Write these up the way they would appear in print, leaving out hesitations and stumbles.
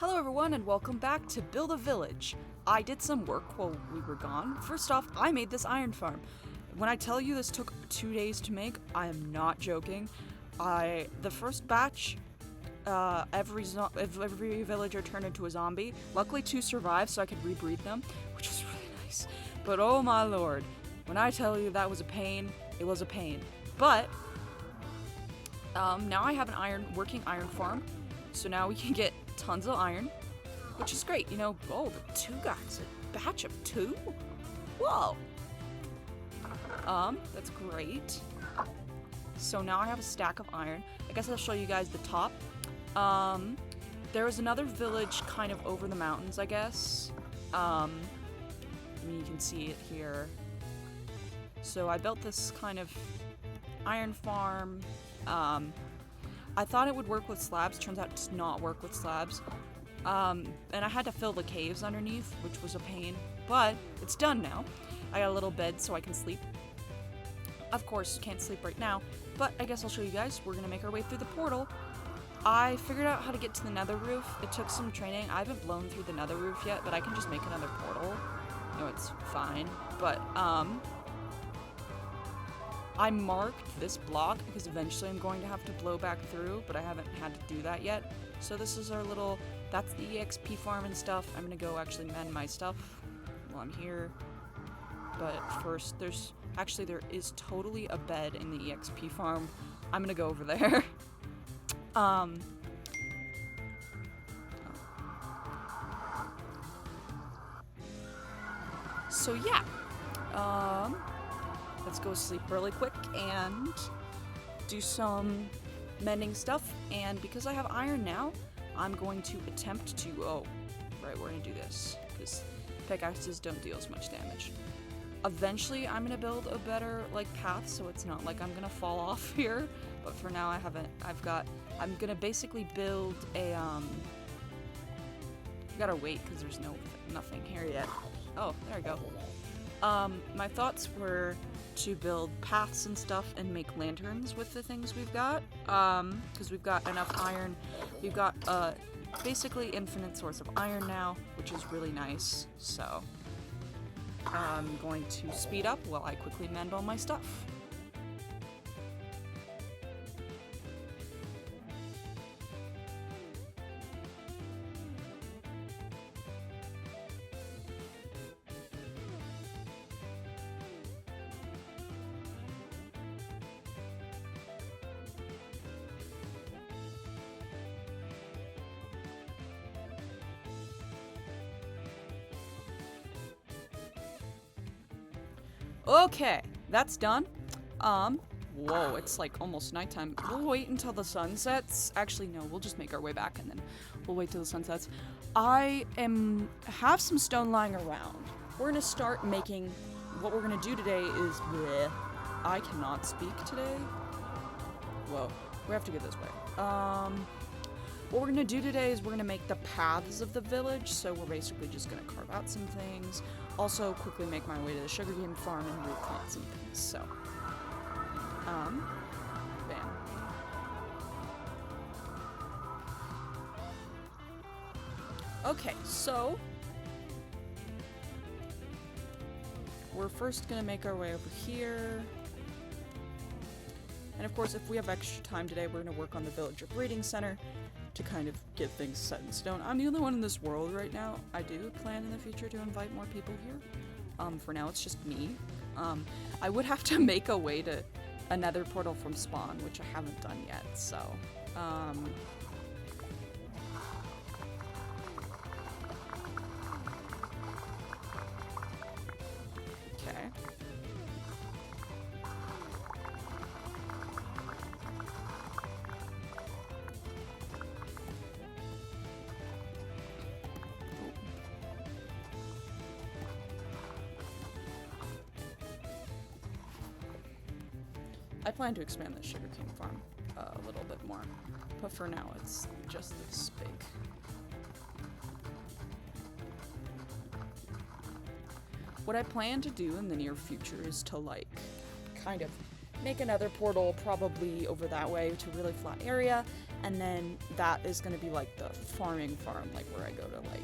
Hello everyone and welcome back to Build a Village. I did some work while we were gone. First off, I made this iron farm. When I tell you this took 2 days to make, I am not joking. The first batch, every villager turned into a zombie. Luckily 2 survived so I could rebreed them, which was really nice. But oh my lord, when I tell you that was a pain, it was a pain. But now I have an working iron farm, so now we can get tons of iron, which is great. You know, oh, the 2 guys, a batch of 2? Whoa. That's great. So now I have a stack of iron. I guess I'll show you guys the top. There was another village kind of over the mountains, I guess. I mean, you can see it here. So I built this kind of iron farm. I thought it would work with slabs, turns out it does not work with slabs. And I had to fill the caves underneath, which was a pain, but it's done now. I got a little bed so I can sleep. Of course, can't sleep right now, but I guess I'll show you guys. We're gonna make our way through the portal. I figured out how to get to the nether roof. It took some training. I haven't blown through the nether roof yet, but I can just make another portal. You know, it's fine, but I marked this block because eventually I'm going to have to blow back through, but I haven't had to do that yet. So this is our little, that's the EXP farm and stuff. I'm gonna go actually mend my stuff while I'm here. But first, there is totally a bed in the EXP farm. I'm gonna go over there. So yeah, let's go sleep really quick and do some mending stuff. And because I have iron now, I'm going to attempt to, we're gonna do this, because pickaxes don't deal as much damage. Eventually, I'm gonna build a better, path, so it's not like I'm gonna fall off here, but for now I'm gonna basically build a, you gotta wait, because there's nothing here yet. Oh, there we go. My thoughts were to build paths and stuff and make lanterns with the things we've got, because we've got enough iron. We've got basically infinite source of iron now, which is really nice, so I'm going to speed up while I quickly mend all my stuff. Okay, that's done. Whoa, it's almost nighttime. We'll wait until the sun sets. Actually, no, we'll just make our way back and then we'll wait till the sun sets. I have some stone lying around. We're gonna start making, what we're gonna do today is, bleh, I cannot speak today. Whoa, we have to go this way. What we're gonna do today is we're gonna make the paths of the village, so we're basically just gonna carve out some things. Also, quickly make my way to the sugarcane farm and replant some things, so. Bam. Okay, so. We're first gonna make our way over here. And of course, if we have extra time today, we're gonna work on the villager breeding center to kind of get things set in stone. I'm the only one in this world right now. I do plan in the future to invite more people here. For now, it's just me. I would have to make a way to another portal from spawn, which I haven't done yet, so. Okay. I plan to expand the sugarcane farm a little bit more, but for now it's just this big. What I plan to do in the near future is to kind of make another portal probably over that way to a really flat area, And then that is going to be like the farming farm, like where I go to, like,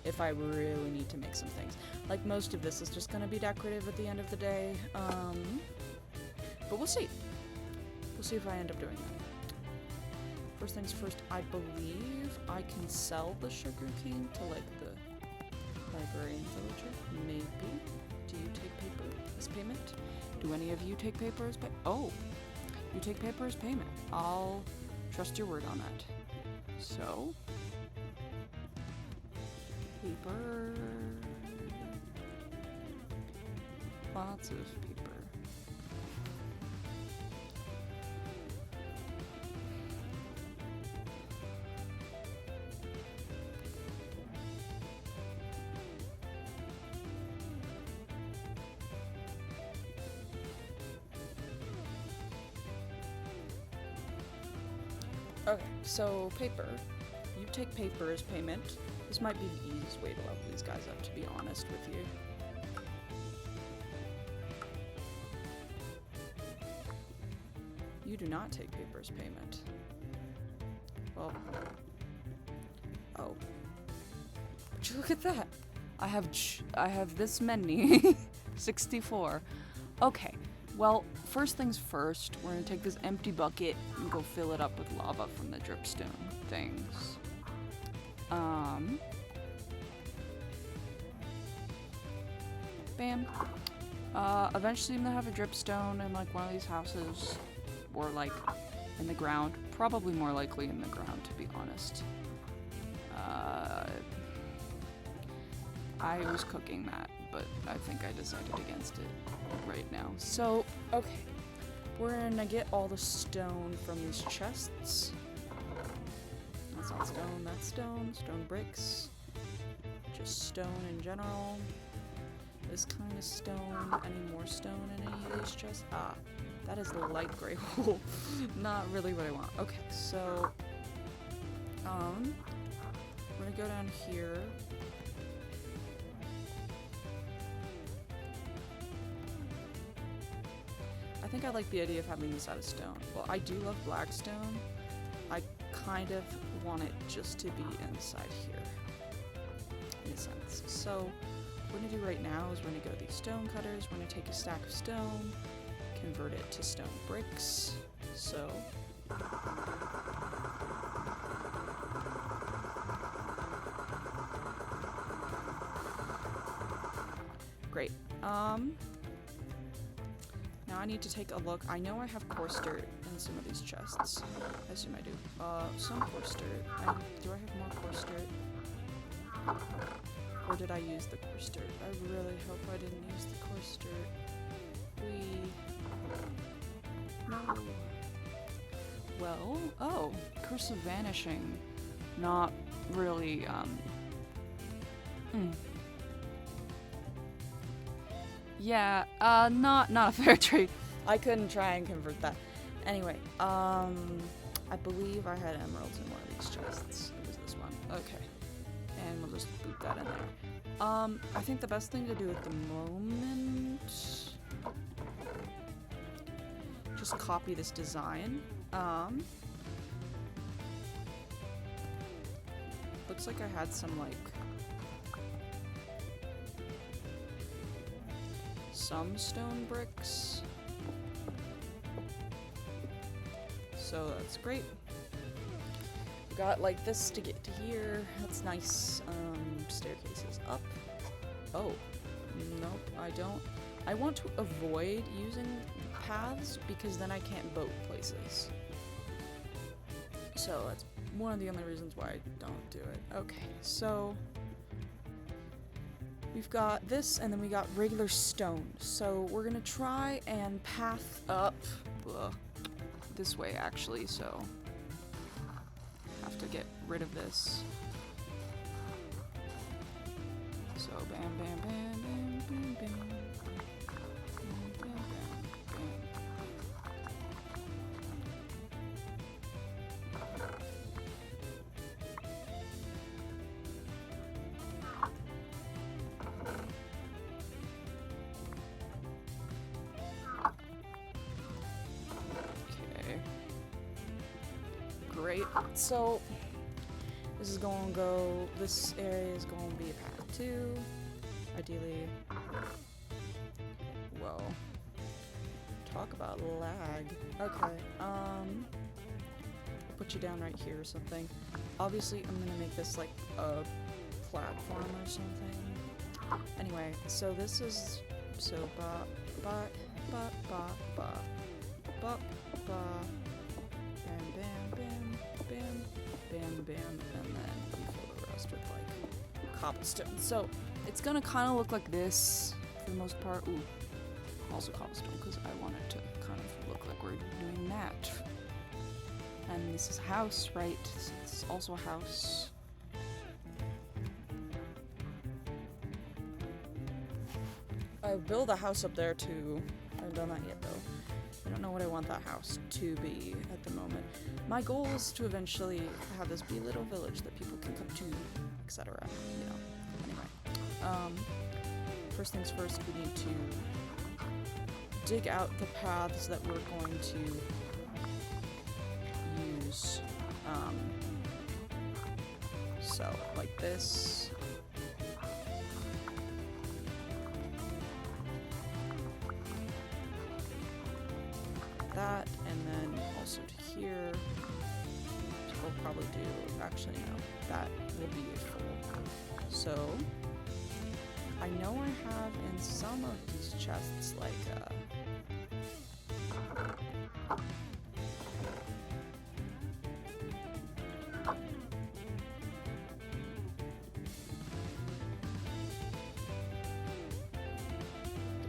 if I really need to make some things. Like, most of this is just going to be decorative at the end of the day. But we'll see. We'll see if I end up doing that. First things first, I believe I can sell the sugarcane to, like, the librarian villager. Maybe. Do you take paper as payment? Do any of you take paper as payment? Oh, you take paper as payment. I'll trust your word on that. So, paper. Lots of paper. Okay, so paper. You take paper as payment. This might be the easiest way to level these guys up, to be honest with you. You do not take paper as payment. Well. Oh. Would you look at that? I have this many. 64. Okay. Well, first things first, we're gonna take this empty bucket and go fill it up with lava from the dripstone things. Bam. Eventually I'm gonna have a dripstone in like one of these houses, or like in the ground. Probably more likely in the ground, to be honest. I was cooking that, but I think I decided against it right now. So, okay. We're gonna get all the stone from these chests. That's not stone, that's stone. Stone bricks. Just stone in general. This kind of stone. Any more stone in any of these chests? Ah, that is the light gray wool. Not really what I want. Okay, so we're gonna go down here. I think I like the idea of having this out of stone. Well, I do love black stone. I kind of want it just to be inside here, in a sense. So what we're gonna do right now is we're gonna go to these stone cutters. We're gonna take a stack of stone, convert it to stone bricks. So great. Now I need to take a look. I know I have coarse dirt in some of these chests. I assume I do. Some coarse dirt. Do I have more coarse dirt? Or did I use the coarse dirt? I really hope I didn't use the coarse dirt. No. Well, oh, Curse of Vanishing. Not really, Yeah, not a fair trade. I couldn't try and convert that. Anyway, I believe I had emeralds in one of these chests. It was this one. Okay. And we'll just boot that in there. I think the best thing to do at the moment... just copy this design. Looks like I had some, like... some stone bricks. So that's great. We got like this to get to here. That's nice. Staircases up. Oh, nope, I don't. I want to avoid using paths because then I can't boat places. So that's one of the only reasons why I don't do it. Okay, so we've got this, and then we got regular stone. So we're gonna try and path up this way, actually, so have to get rid of this. So bam, bam, bam, bam, bam, bam. Bam, bam, bam. Okay. Great. So this is going to go, this area is going to be a path 2, ideally. Whoa. Talk about lag. Okay, put you down right here or something. Obviously, I'm gonna make this like a platform or something. Anyway, so this is, so ba, ba, ba, ba, ba, ba, ba, bam, bam, bam, bam, bam, bam, and then we fill the rest with like cobblestone. So it's gonna kind of look like this for the most part. Ooh, also cobblestone because I want it to kind of look like we're doing that. And this is a house, right? It's also a house. I build a house up there too. I haven't done that yet though. I don't know what I want that house to be at the moment. My goal is to eventually have this be a little village that people can come to, etc. You know. Anyway. First things first, we need to dig out the paths that we're going to use. So, like this. That, and then also to here. Which we'll probably do, actually no, that will be useful. So, I know I have in some of these chests, like,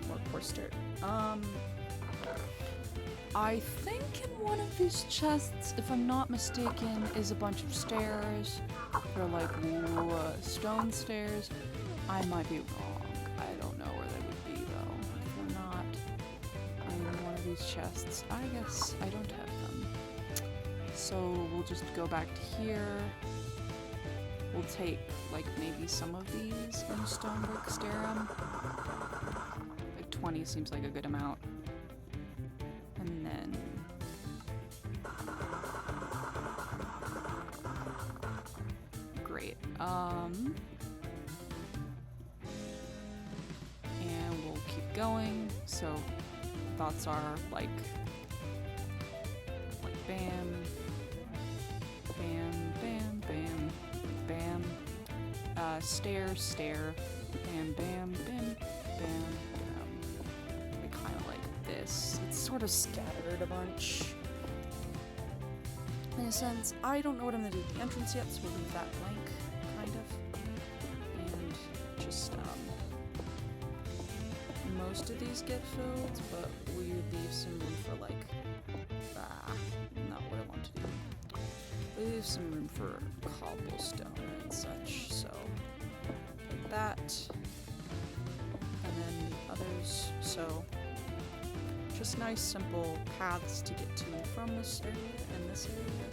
more coarse dirt. I think in one of these chests, if I'm not mistaken, is a bunch of stairs. They're like stone stairs. I might be wrong. I don't know where they would be though. If they're not in one of these chests, I guess I don't have them. So we'll just go back to here. We'll take like maybe some of these and stone brick stair 'em. Like 20 seems like a good amount. And then great. And we'll keep going. So thoughts are like bam, bam, bam, bam, bam. Stair, stair, bam, bam, bam, bam. Kind of like this. It's sort of scattered a bunch. In a sense, I don't know what I'm gonna do with the entrance yet, so we'll leave that blank, kind of. And just, most of these get filled, but we leave some room for like, not what I want to do. We leave some room for cobblestone and such, so like that. And then the others, so just nice simple paths to get to and from this area and this area.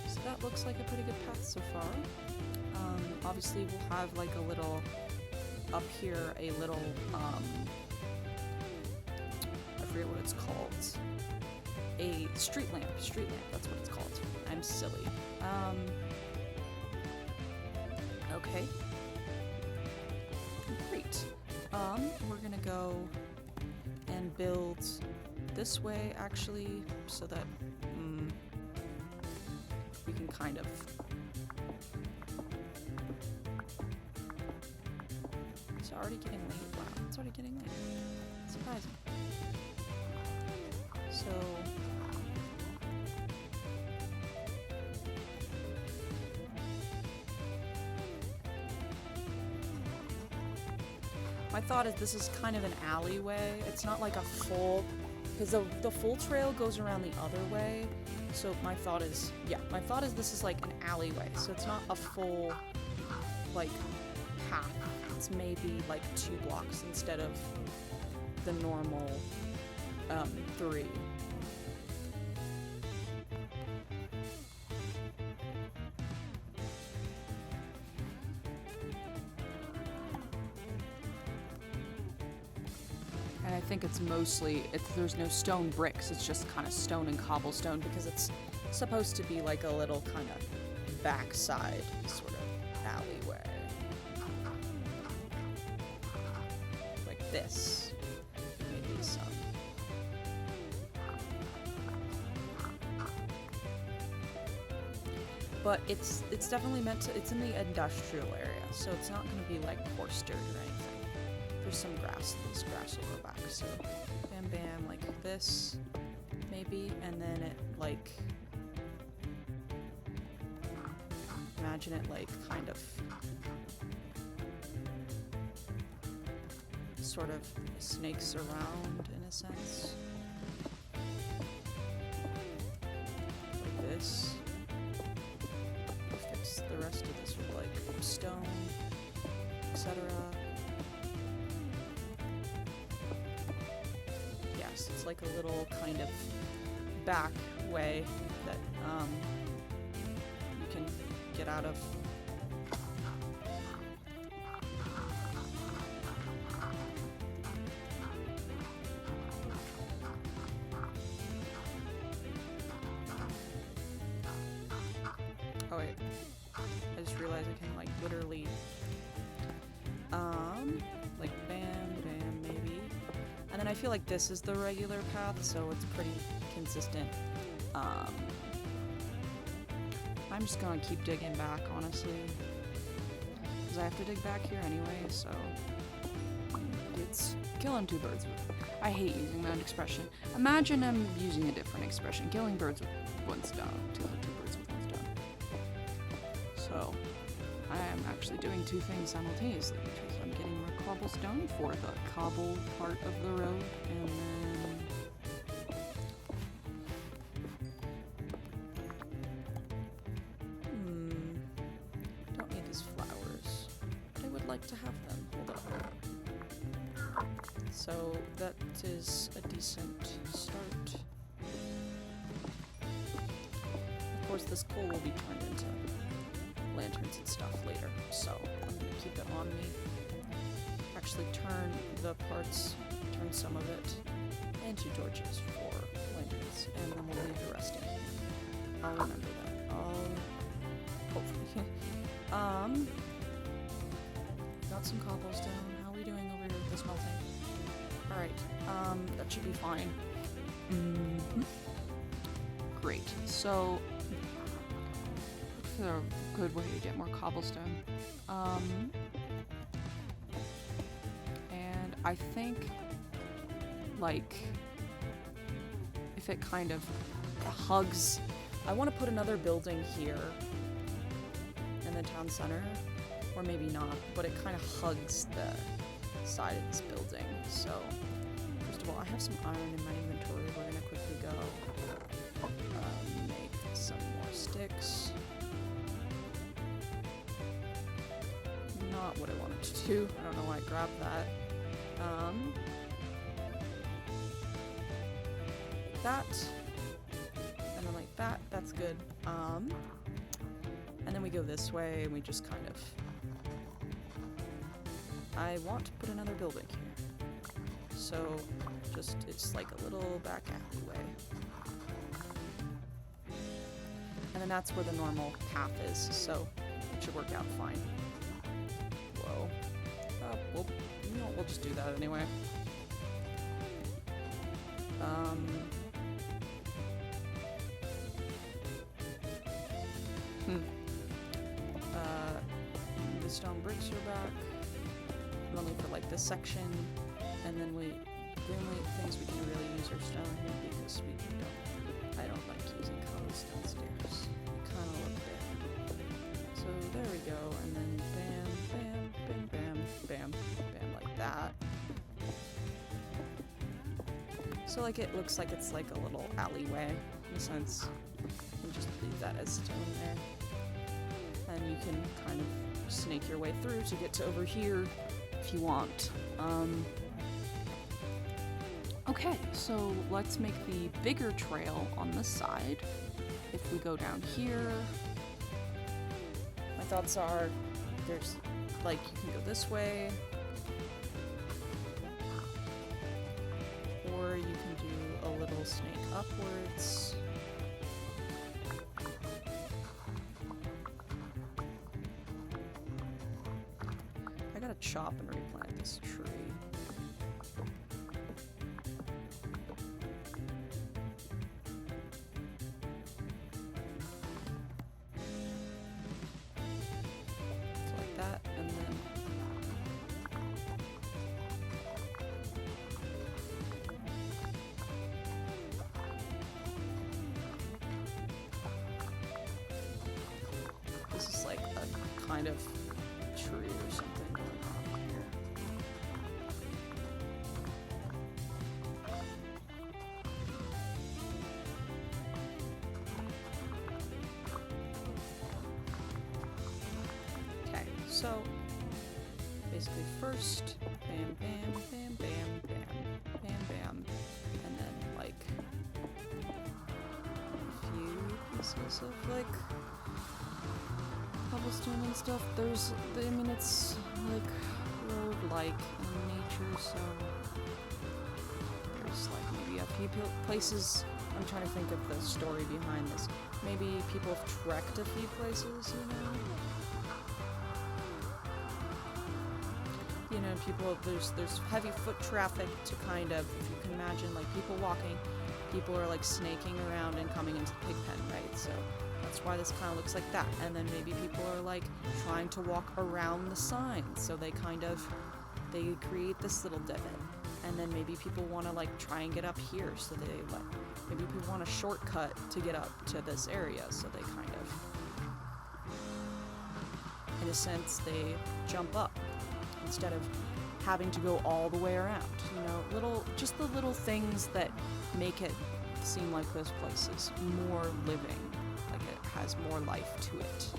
So that looks like a pretty good path so far. Obviously we'll have like a little, up here, a little, I forget what it's called. A street lamp, that's what it's called. I'm silly. Okay. Great. We're gonna go and build this way actually, so that we can kind of it's already getting late. Wow, it's already getting late. Surprising. So my thought is this is kind of an alleyway. It's not like a full, because the full trail goes around the other way. So my thought is, this is like an alleyway. So it's not a full, like, path. It's maybe like 2 blocks instead of the normal 3. I think it's mostly, there's no stone bricks, it's just kind of stone and cobblestone because it's supposed to be like a little kind of backside sort of alleyway. Like this. Maybe some. But it's definitely meant to, it's in the industrial area, so it's not going to be like coarse dirt or anything. There's some grass, this grass will go back, so bam bam, like this, maybe, and then it like, imagine it like kind of, sort of snakes around in a sense. Like this. The rest of this with like stone, etc. Yes, it's like a little kind of back way that you can get out of. Oh wait. I just realized I can like literally like bam bam maybe, and then I feel like this is the regular path, so it's pretty consistent. I'm just gonna keep digging back, honestly, because I have to dig back here anyway, so it's killing two birds with, I hate using that expression. Imagine I'm using a different expression, killing birds with one stone, killing two birds with one stone. So, I am actually doing two things simultaneously, because I'm getting more cobblestone for the cobble part of the road, and then... don't need these flowers, but I would like to have them. Hold up. So, that is a decent start. Of course, this coal will be turned into lanterns and stuff later, so I'm gonna keep it on me. Actually turn the parts, turn some of it into torches for lanterns, and then we'll leave the rest in. I'll remember that. Hopefully. Got some cobblestone. How are we doing over here with the smelting? Alright, that should be fine. Great. So a good way to get more cobblestone. And I think, like, if it kind of hugs, I want to put another building here in the town center, or maybe not, but it kind of hugs the side of this building. So, first of all, I have some iron in my inventory. We're gonna quickly go make some more sticks. Not what I wanted to do. I don't know why I grabbed that. That. And then like that. That's good. And then we go this way and we just kind of... I want to put another building here. So, just, it's like a little back alleyway. And then that's where the normal path is, so it should work out fine. Whoa. Well, you know, we'll just do that anyway. The stone bricks are back. Only for like this section, and then the only things we can really use are stone here because I don't like using cobblestone stairs. They kind of look bad. So there we go, and then bam, bam, bam, bam, bam, bam, like that. So like it looks like it's like a little alleyway in a sense. And just leave that as stone there. And you can kind of snake your way through to get to over here if you want. Okay, so let's make the bigger trail on this side. If we go down here, my thoughts are there's like you can go this way, or you can do a little snake upwards. chop and replant this tree. So like that, and then this is like a kind of tree or something going on here. Okay, so basically first bam bam bam bam bam bam bam, and then like a few pieces of like cobblestone and stuff. There's, I mean, it's like road-like in nature, so there's like maybe a few places. I'm trying to think of the story behind this. Maybe people have trekked a few places, you know? You know, people, there's heavy foot traffic to kind of, if you can imagine, like people walking, people are like snaking around and coming into the pig pen, right? So that's why this kind of looks like that. And then maybe people are like trying to walk around the sign, so they create this little divot. And then maybe people want to like try and get up here, so they like, maybe people want a shortcut to get up to this area, so they kind of, in a sense, they jump up instead of having to go all the way around. You know, just the little things that make it seem like this place is more living. Has more life to it.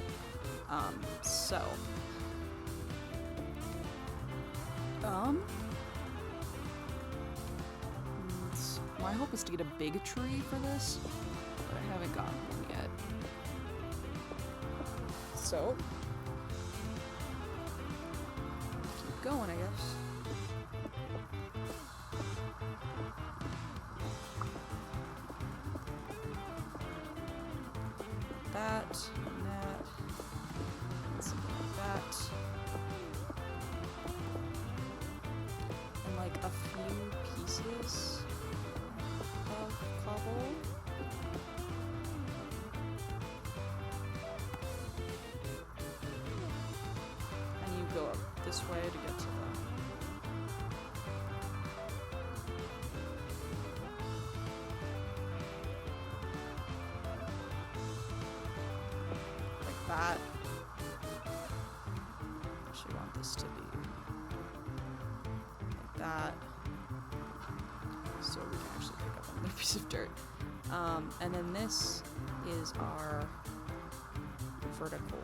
My hope is to get a big tree for this, but I haven't gotten one yet. So, keep going, I guess. That, and that, and something like that, and like a few pieces of cobble. And you go up this way to get to that. Actually want this to be like that, so we can actually pick up another piece of dirt. And then this is our vertical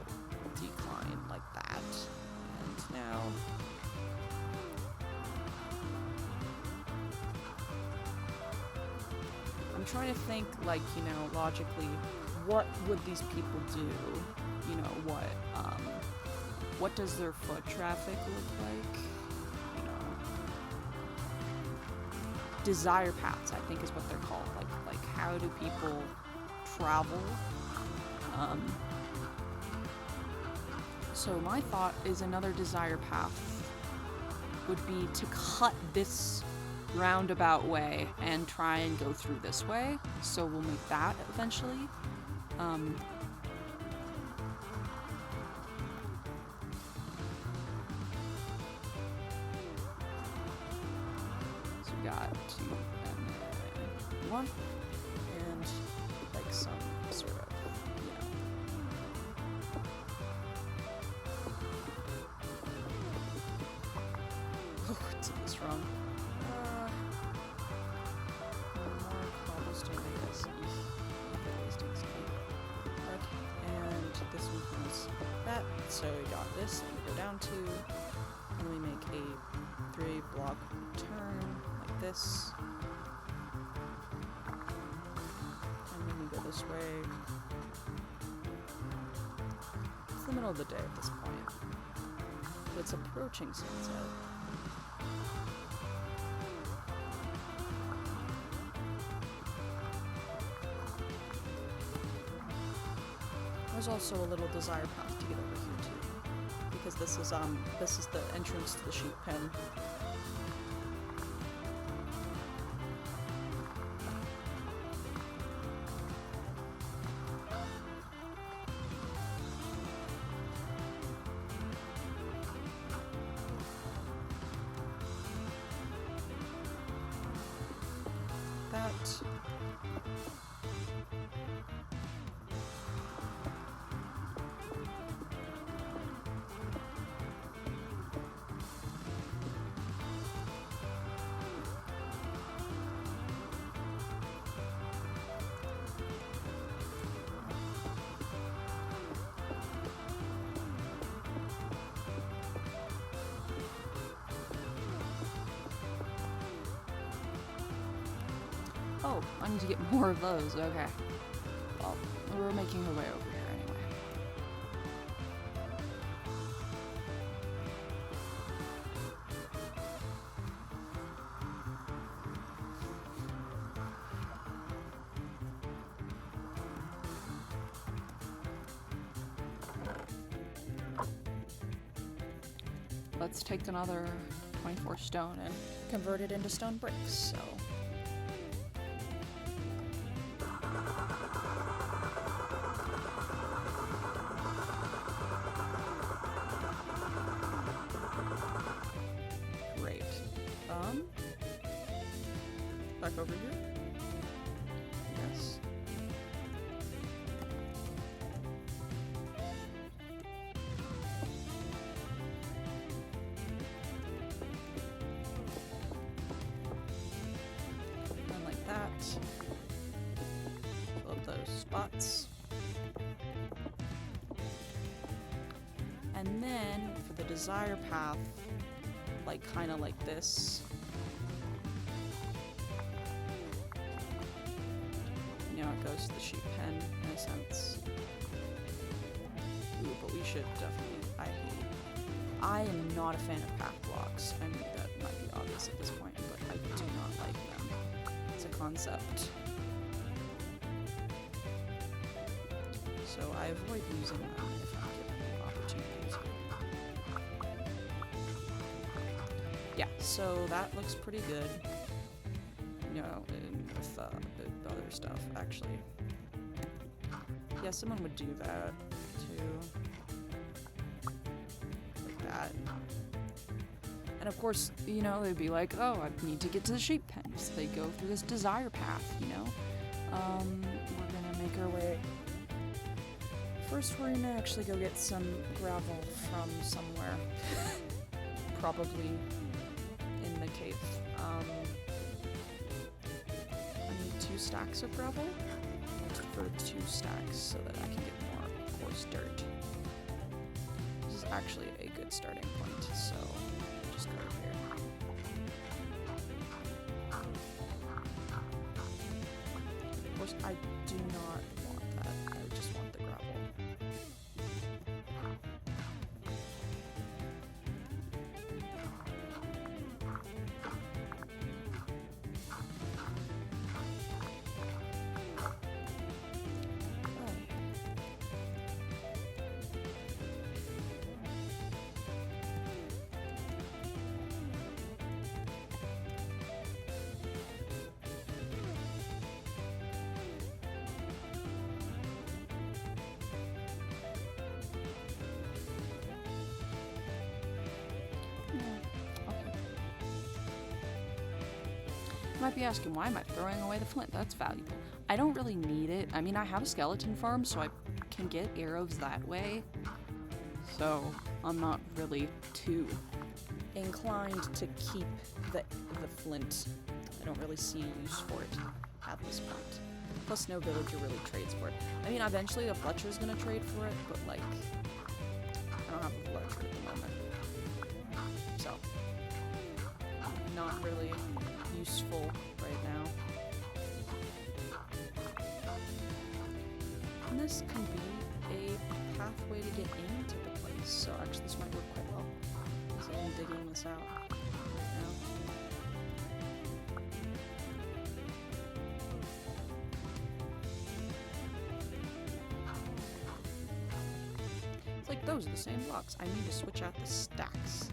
decline like that. And now I'm trying to think, like, you know, logically, what would these people do? You know, what does their foot traffic look like? You know, desire paths, I think is what they're called. Like how do people travel? So my thought is another desire path would be to cut this roundabout way and try and go through this way. So we'll make that eventually. So we got 2 and 1, and like some sort of, you know. Oh, it's this wrong. More cobblestone, I guess. And this one has that, so we got this, and we go down 2, and then we make a 3-block turn, like this. And then we go this way. It's the middle of the day at this point, but it's approaching sunset. There's also a little desire path to get over here too, because this is the entrance to the sheep pen. That. Oh, I need to get more of those. Okay. Well, we're making our way over here anyway. Let's take another 24 stone and convert it into stone bricks, so... Great. Back over here? Yes. And like that. Fill up those spots. And then for the desire path, like kind of like this. You know, it goes to the sheep pen in a sense. Ooh, but we should definitely, I am not a fan of path blocks. I mean, that might be obvious at this point, but I do not like them. It's a concept. So I avoid using them if I'm given the opportunity to. Yeah, so that looks pretty good. You know, and with the other stuff, actually. Yeah, someone would do that, too. Like that. And of course, you know, they'd be like, oh, I need to get to the sheep pen. So they go through this desire path, you know? We're gonna make our way. First, we're gonna actually go get some gravel from somewhere. Probably in the cave. I need 2 stacks of gravel. For 2 stacks so that I can get more coarse dirt. This is actually a good starting point, so just go over here. Of course, I do not want that. I just want the gravel. You might be asking, why am I throwing away the flint? That's valuable. I don't really need it. I mean, I have a skeleton farm, so I can get arrows that way. So I'm not really too inclined to keep the flint. I don't really see a use for it at this point. Plus, no villager really trades for it. I mean, eventually the Fletcher's gonna trade for it, but like, I don't have a Fletcher at the moment. So, not really useful right now. And this can be a pathway to get into the place, so actually this might work quite well. So I'm digging this out right now. It's like those are the same blocks. I need to switch out the stacks.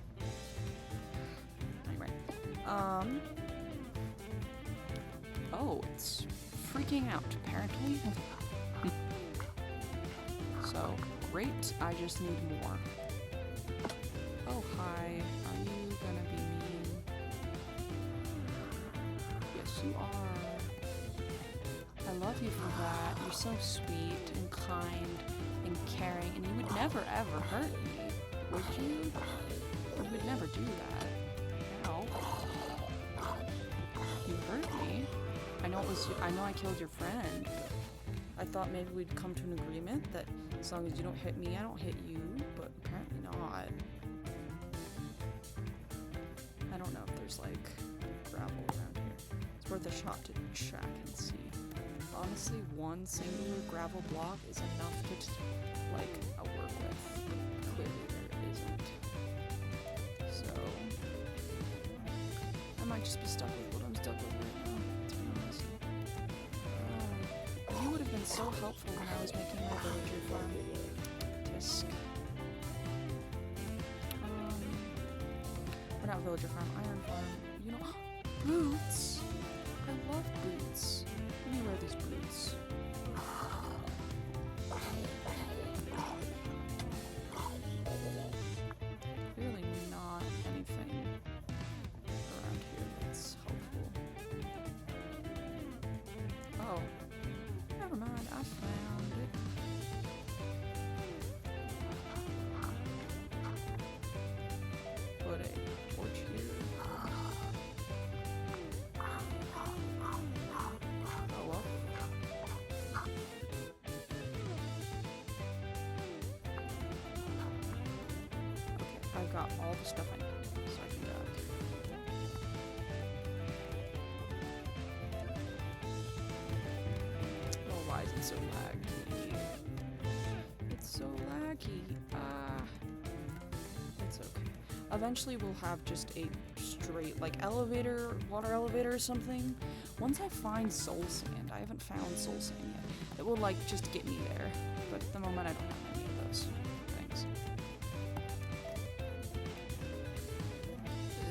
Anyway, oh, it's freaking out, apparently. So, great, I just need more. Oh, hi, are you gonna be mean? Yes, you are. I love you for that. You're so sweet and kind and caring, and you would never ever hurt me, would you? You would never do that. Ow. You hurt me. I know I killed your friend, but I thought maybe we'd come to an agreement that as long as you don't hit me, I don't hit you, but apparently not. I don't know if there's like gravel around here. It's worth a shot to check and see. Honestly, one singular gravel block is enough to work with. Clearly there isn't. So I might just be stuck with what I'm stuck with right now, to be honest. You would have been so helpful when I was making my villager farm. Tisk. Or not villager farm, iron farm. You know, boots! I love boots. Let me wear these boots. Really not anything around here that's helpful. Oh. Never mind, I found it. Put a torch here. Oh well. Okay, I've got all the stuff I need, so I can go. Oh, why is it so laggy? It's so laggy. It's okay. Eventually we'll have just a straight, like, elevator, water elevator or something. Once I find soul sand, I haven't found soul sand yet. It will, like, just get me there. But at the moment I don't have any of those things.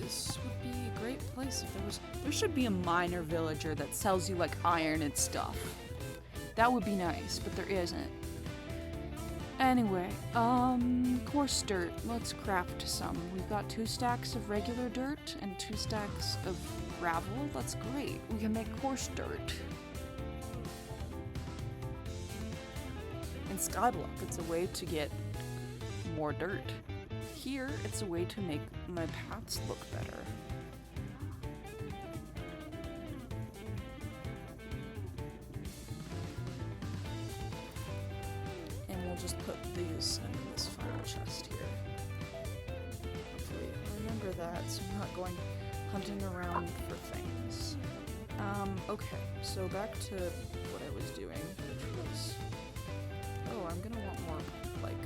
This would be a great place if there should be a miner villager that sells you, like, iron and stuff. That would be nice, but there isn't. Anyway, coarse dirt. Let's craft some. We've got 2 stacks of regular dirt and 2 stacks of gravel. That's great. We can make coarse dirt. In Skyblock, it's a way to get more dirt. Here, it's a way to make my paths look better. Just put these in this final chest here. Hopefully I'll remember that so I'm not going hunting around for things. Okay, so back to what I was doing, which was... Oh, I'm gonna want more, like...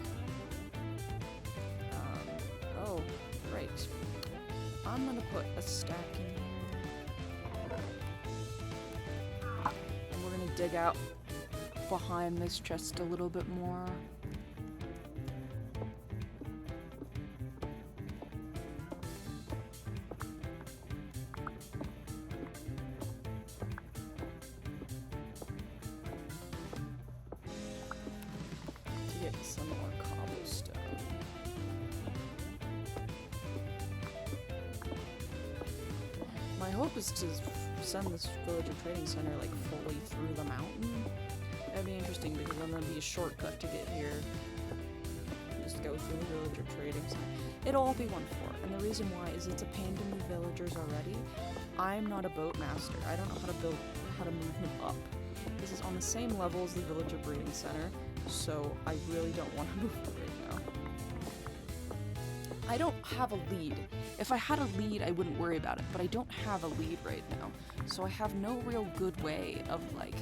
Oh, right. I'm gonna put a stack in here. And we're gonna dig out behind this chest a little bit more. To get some more cobblestone. My hope is to send this villager trading center like fully through the mountain. That'd be interesting because then there'd be a shortcut to get here. Just go through the villager trading center. It'll all be one floor, and the reason why is it's a pain to move villagers already. I'm not a boat master. I don't know how to move them up. This is on the same level as the villager breeding center, so I really don't want to move it right now. I don't have a lead. If I had a lead, I wouldn't worry about it, but I don't have a lead right now, so I have no real good way of, like,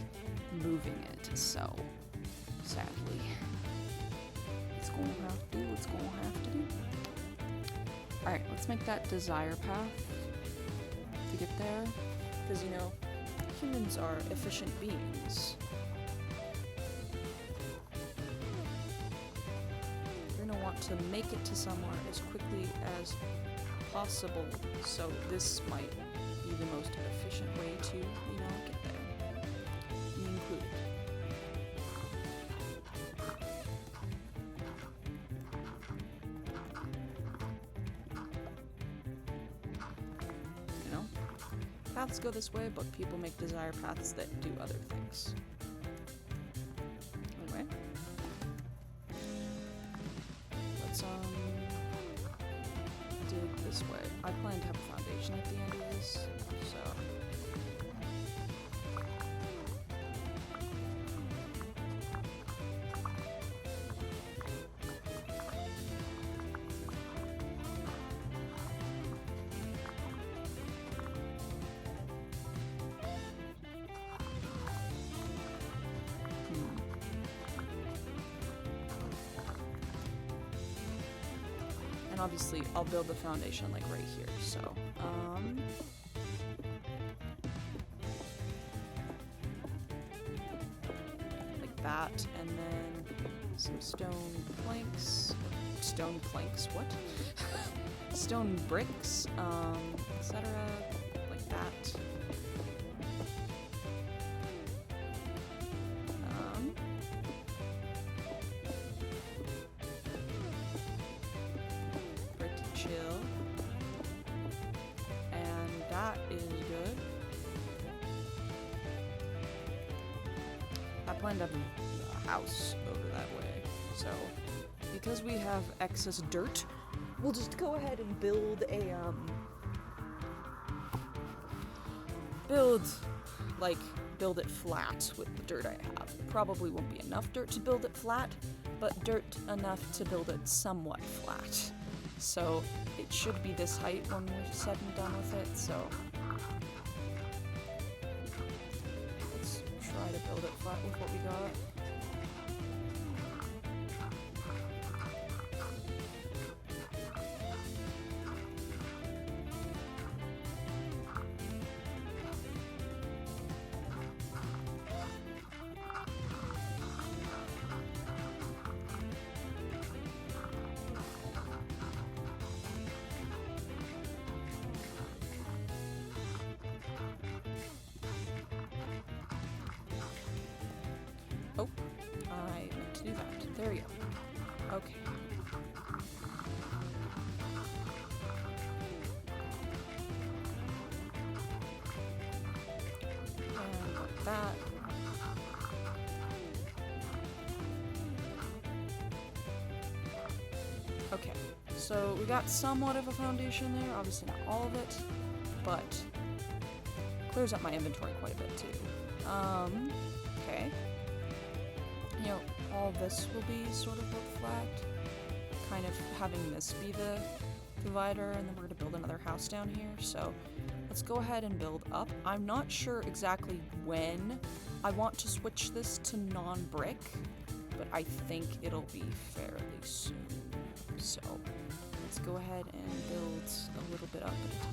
moving it, so sadly it's gonna have to do what's gonna have to do. Alright, let's make that desire path to get there, because you know, humans are efficient beings. You're gonna want to make it to somewhere as quickly as possible. So this might be the most efficient way to, you know, get there. Me included. You know, paths go this way, but people make desire paths that do other things. Anyway. Let's dig this way. I plan to have a foundation at the end of this, so and obviously I'll build the foundation like right here, so like that, and then some stone planks, what? Stone bricks, etc, like that. Chill. And that is good. I plan to have a house over that way. So, because we have excess dirt, we'll just go ahead and build a, build it flat with the dirt I have. Probably won't be enough dirt to build it flat, but dirt enough to build it somewhat flat. So it should be this height when we're said and done with it, so let's try to build it flat with what we got. Oh, I meant to do that. There we go. Okay. And like that. Okay, so we got somewhat of a foundation there. Obviously not all of it, but clears up my inventory quite a bit too. Okay. You know, all this will be sort of built flat, kind of having this be the divider, and then we're going to build another house down here, so let's go ahead and build up. I'm not sure exactly when I want to switch this to non-brick, but I think it'll be fairly soon, so let's go ahead and build a little bit up at a time.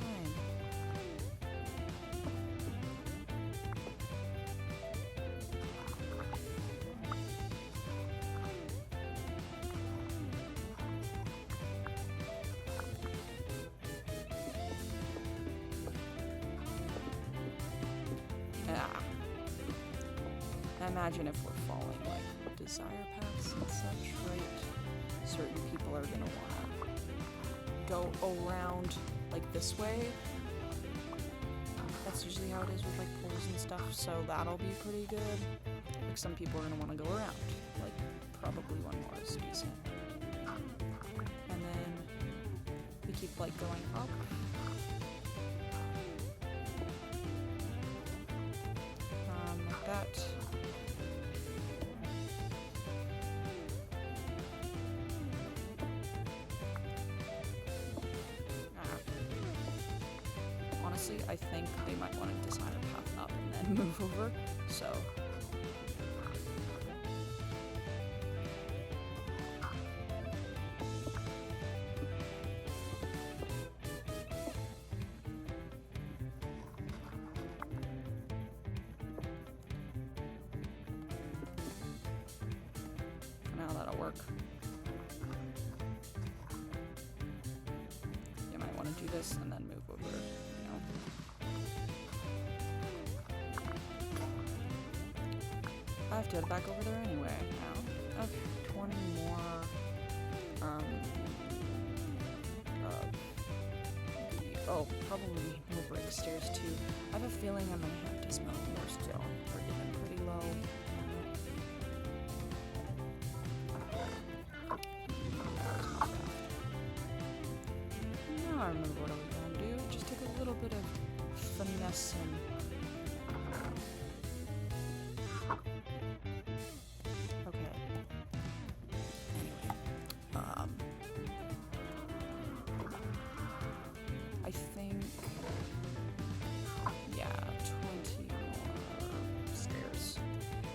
Imagine if we're following like desire paths and such, right? Certain people are gonna wanna go around like this way. That's usually how it is with like pools and stuff, so that'll be pretty good. Like some people are gonna wanna go around. Like probably one more is decent. And then we keep like going up. Like that. Honestly, I think they might want to design a path up and then move over, so. For now, that'll work. do this and then move over, you know. I have to head back over there anyway now. Okay, 20 more, oh, probably more brick stairs too. I have a feeling I'm gonna have to smelt more stone. We're getting pretty low. Now I remember what I was gonna do. Just take a little bit of finessing. Okay. Anyway, I think, yeah, 20 more stairs.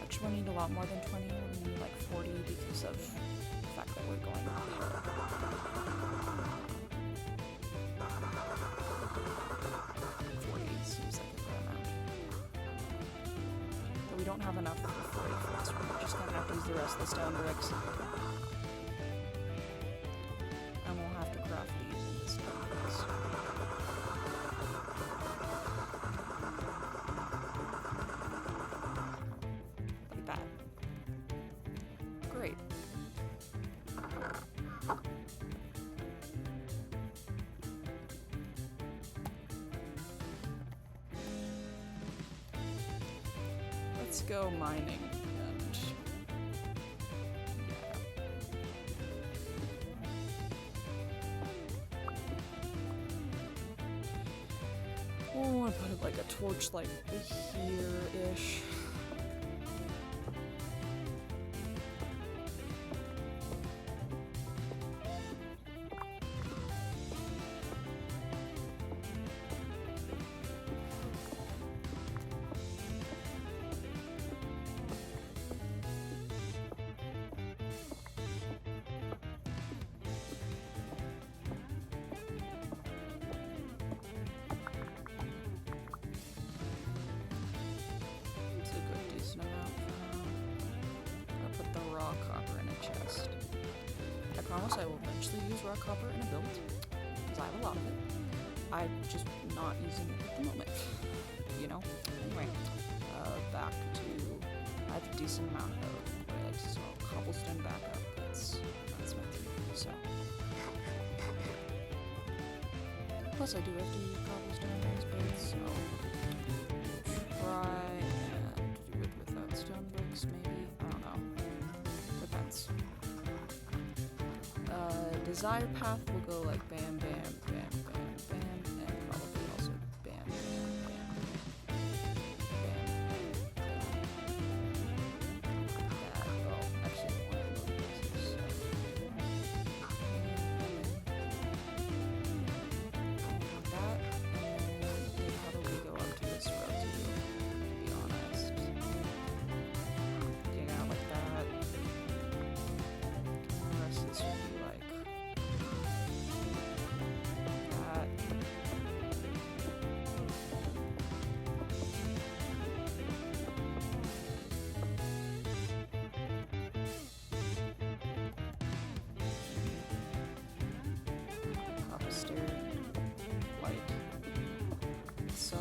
Actually, I need a lot more than 20. We need like 40 because of the fact that we're going up. 40 seems like a good amount. But we don't have enough for 40 for this one. We're just gonna have to use the rest of the stone bricks. And we'll have to craft these in the stone bricks. Like that. Great. Let's go mining and yeah. Oh, I put it like a torch like here-ish. It's a good decent amount for now. I'll put the raw copper in a chest. I promise I will eventually use raw copper in a build, because I have a lot of it. I'm just not using it at the moment, you know? Anyway, back to, I have a decent amount of what I like to call cobblestone backup. That's my thing, so. Plus I do have to use cobblestone in these builds, so try and do it without stone bricks, maybe? I don't know. Depends. Desire path will go like bam, bam, bam, bam, bam, and probably also bam, bam, bam, bam, bam, bam. That, oh, actually, one of those places, so. That, and then they probably go up to this road too, to be honest. Getting out like that. And the rest of this would be like that. Copper stair light. So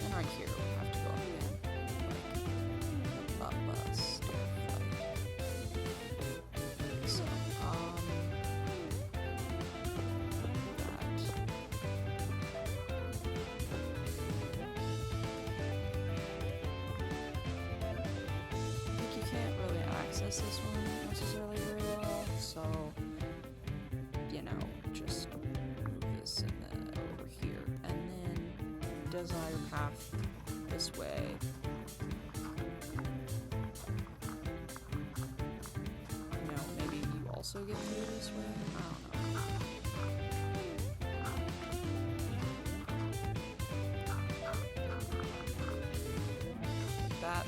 and right here we have to go up again. Like up a stair flight. So that. I think you can't really access this one necessarily very well, so you know, just move this and then over here, and then desire path this way. You know, maybe you also get through this way. I don't know. Like that.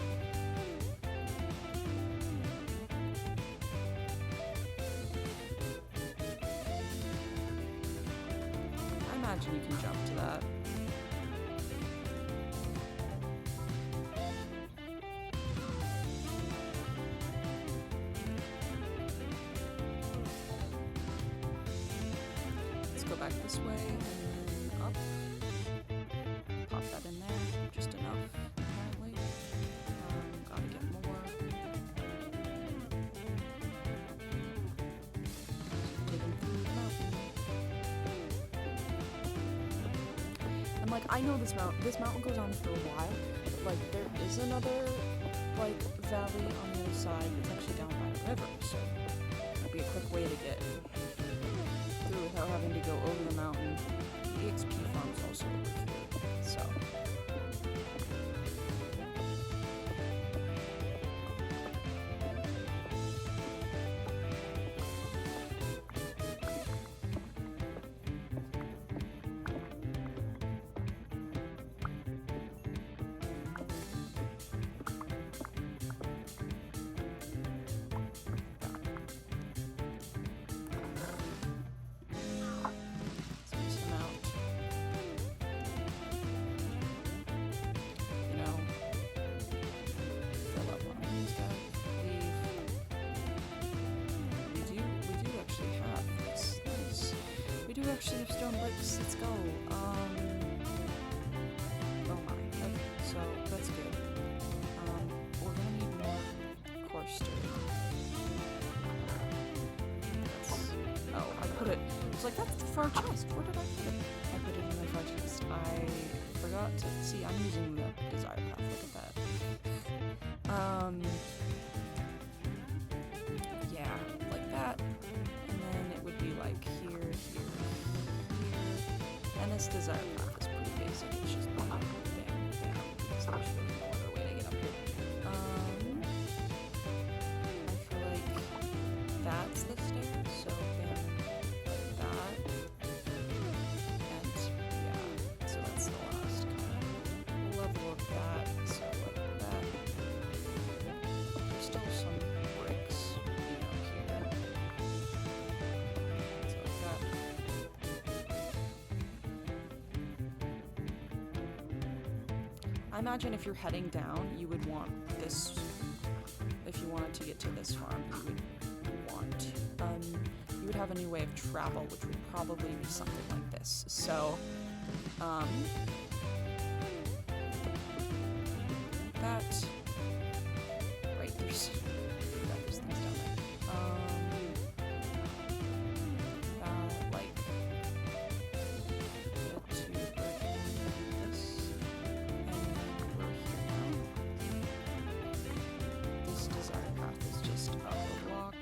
I imagine you can jump to that. back this way and then up. Pop that in there, just enough, apparently. Gotta get more. Digging through the mountain. And like, I know this mountain goes on for a while, but like, there is another, like, valley on the other side. It's actually down by a river, so that'd be a quick way to get through without having to go over the mountain. The EXP farm's also over here, so. Actually have stone bricks. Let's go. Oh my. Okay, so that's good. We're gonna need more coarse dirt. Oh, I put it. I was like, that's the far chest. Where did I put it? I put it in my far chest. I forgot to see. I'm using the desire path. Look at that. Yeah, like that. And then it would be like here. And this desire path is pretty basic. It's just bam, bam, bam. Because there's really no other way to get up here. I feel like that's the stairs, so bam, like that. And yeah, so that's the last kind of level of that. So like that. There's still some bricks, you know, here. So like that. I imagine if you're heading down, you would want this, if you wanted to get to this farm, you would have a new way of travel, which would probably be something like this. So, that, right, there's things down there. Like, get to brick this. This desire path is just up a block.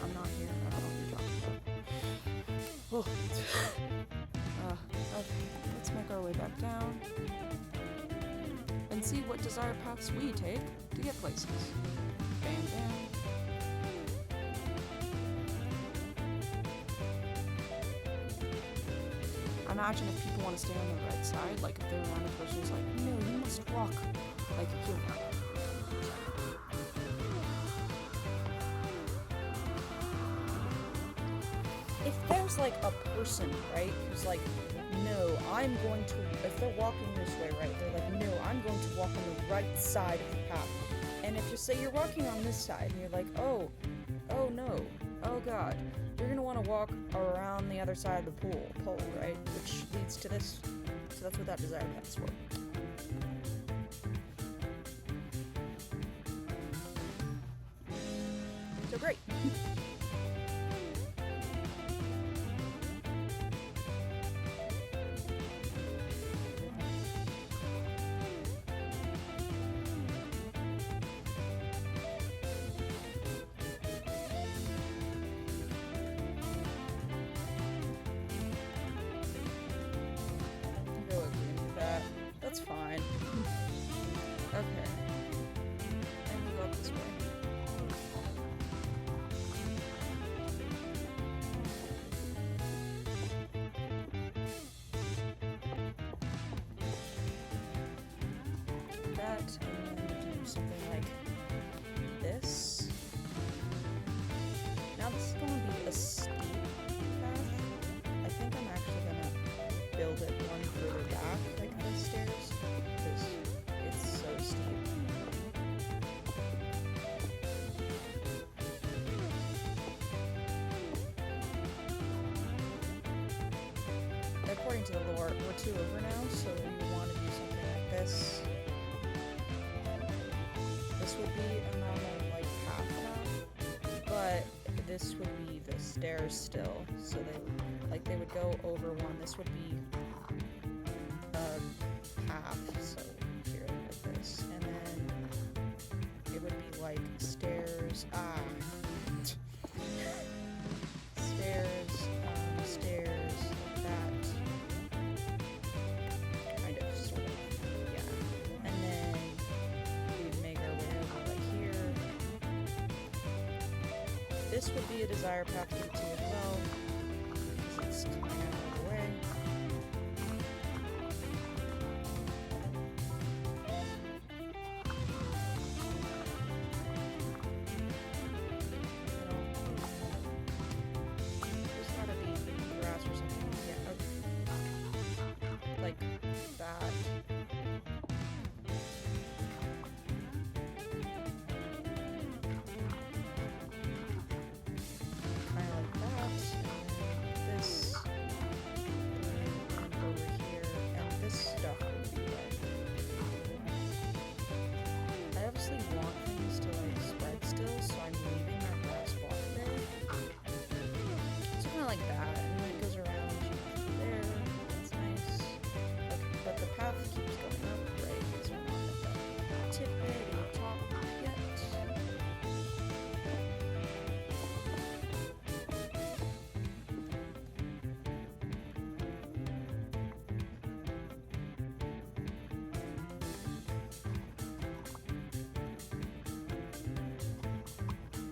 I'm not here. I don't know what you're talking about. Oh. Okay, let's make our way back down and see what desire paths we take to get places. Bam, bam. Imagine if people want to stay on the right side, like if they're around a person who's like, no, you must walk, like here. If there's like a person, right, who's like, no, I'm going to, if they're walking this way, right, they're like, no, I'm going to walk on the right side of the path. And if you say you're walking on this side and you're like, oh no, oh god, you're going to want to walk around the other side of the pole, right? Which leads to this. So that's what that desire path is for. So great. That's fine. Okay. And we go up this way. That, and then do something like this. Now this is going to be a steep path. I think I'm actually going to build it one further back, like the stairs, because it's so steep. according to the lore, we're 2 over now, so you would want to do something like this. This would be a normal, like, path now, but this would be the stairs still, so they would go over one. This would be a path, so here, like this, and then it would be like stairs, stairs, stairs, like that, kind of, sort of, yeah, and then we would make our way over like here. This would be a desire path to get to as well, because it's kind of out of the way. There's gotta be grass or something. Yeah, okay. Like that. Kind of like that, and this, and over here, and this stuff would be like, I obviously want things to like spread still, so I'm leaving that grass block there, so kind of like that, and then it goes around there, that's nice, okay, but the path keeps going up, right, so we're not at that tippity top yet.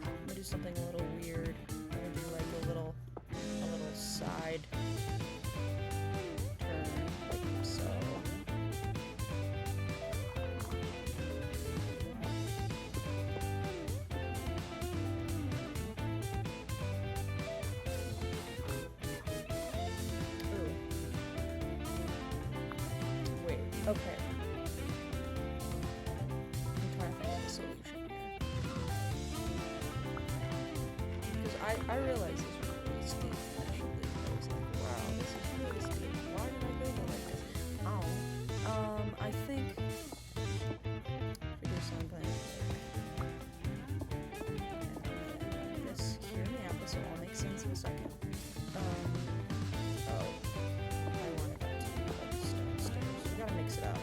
I'm gonna do something a little weird. I'm gonna do like a little side turn, like so. Ooh. Wait, okay. I'm trying to think of a solution here. Because I realized this was really steep initially. I was like, wow, this is really steep. Why did I build it like this? Oh. I think if we do something like this, hear me out, this will all make sense in a second. Oh. I wanted that to be like stone stairs. We gotta mix it up.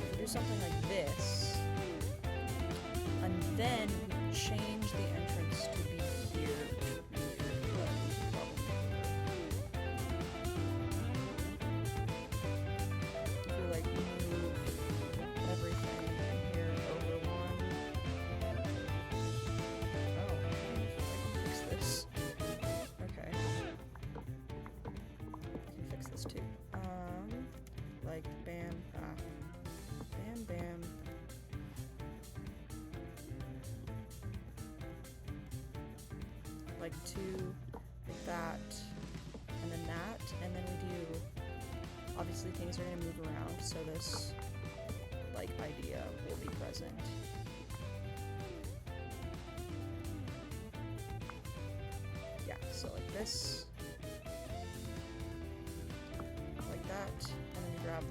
If we do something like this, and then we change the entrance to be here, which would be weird, but probably if we like move everything in here over one. Oh, I can fix this. Okay. I can fix this too. Like bam, bam, bam. Like 2, like that, and then that, and then we do, obviously things are gonna move around, so this, like, idea will be present. Yeah, so like this, like that, and then we grab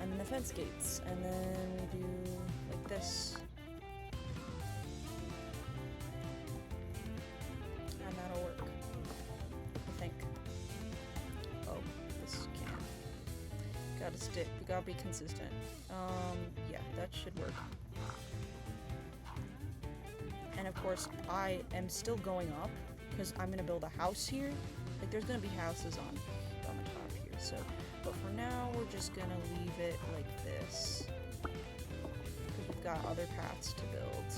and then the fence gates, and then we do like this. And that'll work, I think. Oh, this can't. Gotta stick, we gotta be consistent. Yeah, that should work. And of course, I am still going up, because I'm gonna build a house here. Like, there's gonna be houses on the top here, so. But for now, we're just gonna leave it like this, because we've got other paths to build.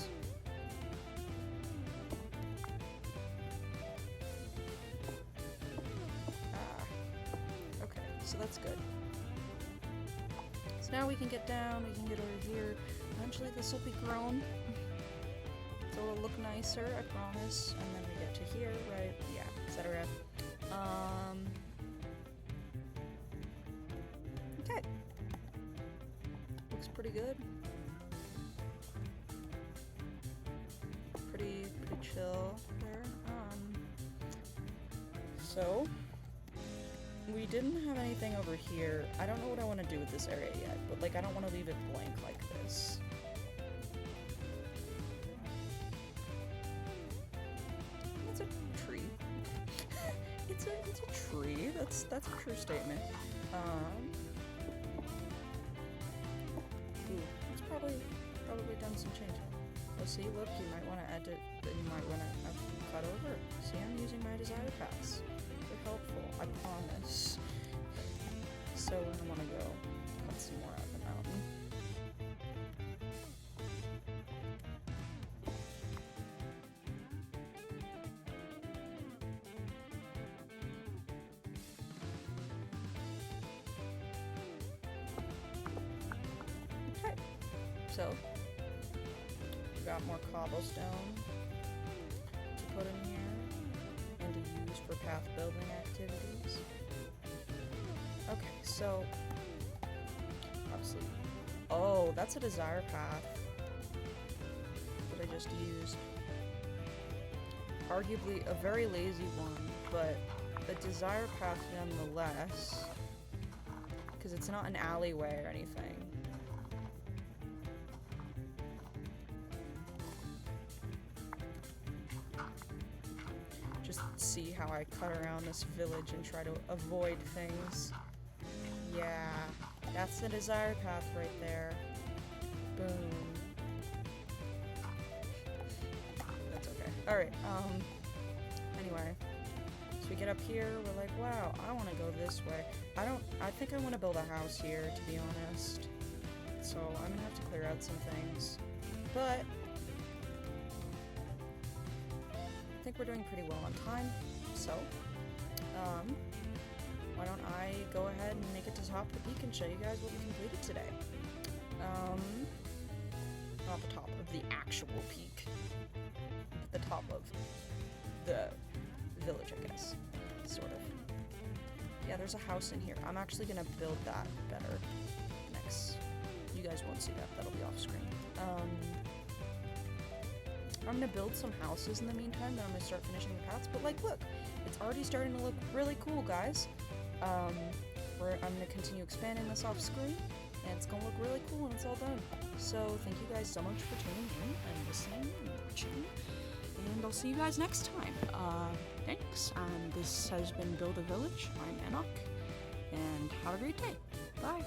Okay, so that's good. So now we can get down, we can get over here. Eventually this will be grown. So it'll look nicer, I promise. And then we get to here, right? Yeah, etc. Okay. Looks pretty good. Pretty chill there. So we didn't have anything over here. I don't know what I want to do with this area yet, but like I don't want to leave it blank like this. It's a tree. it's a tree. That's a true statement. Ooh, it's probably done some change. Oh, see, look, you might want to edit. You might want to cut over. See, I'm using my desire paths. They're helpful, I promise. So I want to go cut some more out of the mountain. Okay, so we got more cobblestone to put in here and to use for path building activities. Okay, so obviously, oh, that's a desire path that I just used. Arguably a very lazy one, but a desire path nonetheless, because it's not an alleyway or anything. Just see how I cut around this village and try to avoid things. Yeah, that's the desire path right there. Boom. That's okay. Alright, anyway. So we get up here, we're like, wow, I want to go this way. I think I want to build a house here, to be honest. So I'm gonna have to clear out some things. But I think we're doing pretty well on time, so, why don't I go ahead and make it to the top of the peak and show you guys what we completed today. Not the top of the actual peak, but the top of the village, I guess, sort of. Yeah, there's a house in here. I'm actually gonna build that better next. You guys won't see that, that'll be off screen. I'm gonna build some houses in the meantime, then I'm gonna start finishing the paths, but like, look, it's already starting to look really cool, guys. I'm gonna continue expanding this off screen, and it's gonna look really cool when it's all done. So thank you guys so much for tuning in and listening and watching, and I'll see you guys next time. Thanks, and this has been Build a Village. I'm Enoch, and have a great day. Bye.